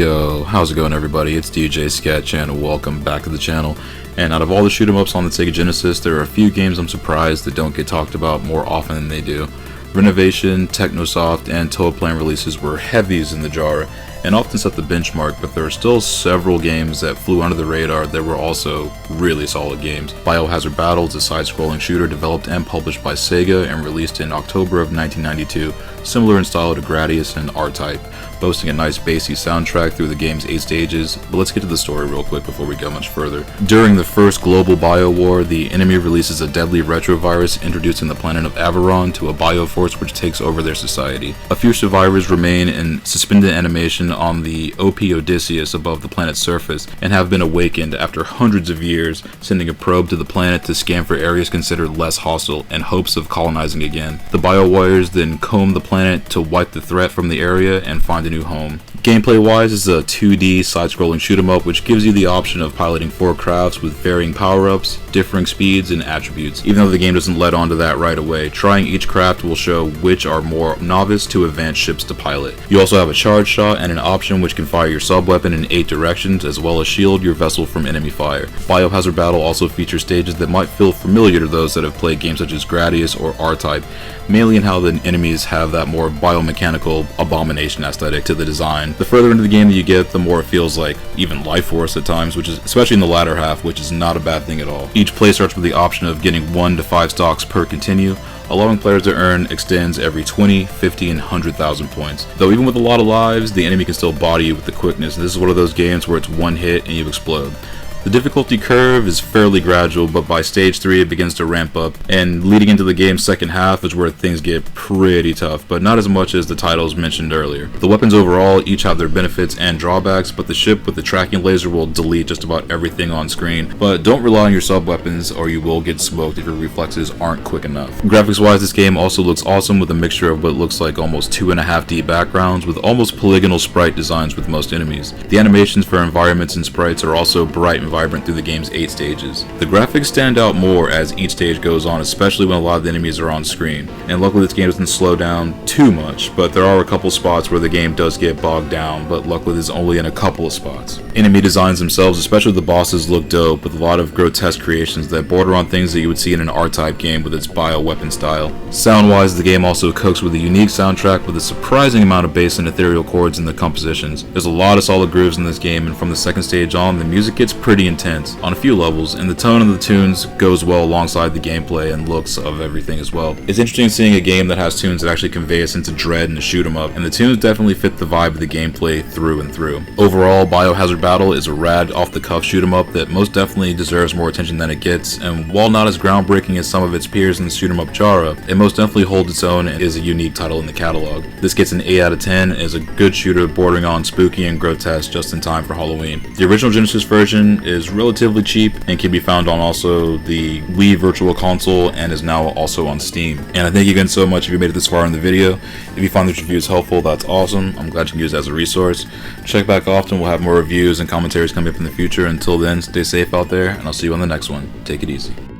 Yo, how's it going everybody? It's DJ Sketch and welcome back to the channel. And out of all the shoot 'em ups on the Sega Genesis, there are a few games I'm surprised that don't get talked about more often than they do. Renovation, Technosoft, and Toadplan releases were heavies in the jar and often set the benchmark, but there are still several games that flew under the radar that were also really solid games. Biohazard Battle is a side-scrolling shooter developed and published by Sega and released in October of 1992, similar in style to Gradius and R-Type, boasting a nice bassy soundtrack through the game's 8 stages. But let's get to the story real quick before we go much further. During the first global bio war, the enemy releases a deadly retrovirus introducing the planet of Averon to a bioforce which takes over their society. A few survivors remain in suspended animation on the OP Odysseus above the planet's surface and have been awakened after hundreds of years, sending a probe to the planet to scan for areas considered less hostile in hopes of colonizing again. The bio warriors then comb the planet to wipe the threat from the area and find a new home. Gameplay wise, it's a 2D side-scrolling shoot 'em up which gives you the option of piloting 4 crafts with varying power-ups, differing speeds, and attributes. Even though the game doesn't let on to that right away, trying each craft will show which are more novice to advanced ships to pilot. You also have a charge shot and an option which can fire your sub-weapon in 8 directions as well as shield your vessel from enemy fire. Biohazard Battle also features stages that might feel familiar to those that have played games such as Gradius or R-Type, mainly in how the enemies have that more biomechanical abomination aesthetic to the design. The further into the game that you get, the more it feels like even Life Force at times, which is especially in the latter half, which is not a bad thing at all. Each play starts with the option of getting 1 to 5 stocks per continue, allowing players to earn extends every 20, 50, and 100,000 points. Though even with a lot of lives, the enemy can still body you with the quickness, and this is one of those games where it's one hit and you explode. The difficulty curve is fairly gradual, but by stage 3 it begins to ramp up, and leading into the game's second half is where things get pretty tough, but not as much as the titles mentioned earlier. The weapons overall each have their benefits and drawbacks, but the ship with the tracking laser will delete just about everything on screen, but don't rely on your sub-weapons or you will get smoked if your reflexes aren't quick enough. Graphics wise, this game also looks awesome with a mixture of what looks like almost 2.5D backgrounds with almost polygonal sprite designs with most enemies. The animations for environments and sprites are also bright and vibrant through the game's 8 stages. The graphics stand out more as each stage goes on, especially when a lot of the enemies are on screen, and luckily this game doesn't slow down too much, but there are a couple spots where the game does get bogged down, but luckily there's only in a couple of spots. Enemy designs themselves, especially the bosses, look dope with a lot of grotesque creations that border on things that you would see in an R-Type game with its bio-weapon style. Sound-wise, the game also cooks with a unique soundtrack with a surprising amount of bass and ethereal chords in the compositions. There's a lot of solid grooves in this game, and from the second stage on, the music gets pretty intense on a few levels, and the tone of the tunes goes well alongside the gameplay and looks of everything as well. It's interesting seeing a game that has tunes that actually convey a sense of dread and a shoot 'em up, and the tunes definitely fit the vibe of the gameplay through and through. Overall, Biohazard Battle is a rad off-the-cuff shoot 'em up that most definitely deserves more attention than it gets, and while not as groundbreaking as some of its peers in the shoot 'em up genre, it most definitely holds its own and is a unique title in the catalog. This gets an 8 out of 10 and is a good shooter bordering on spooky and grotesque just in time for Halloween. The original Genesis version is relatively cheap and can be found on also the Wii Virtual Console and is now also on Steam. And I thank you again so much if you made it this far in the video. If you find this review is helpful, that's awesome. I'm glad you can use it as a resource. Check back often, we'll have more reviews and commentaries coming up in the future. Until then, stay safe out there, and I'll see you on the next one. Take it easy.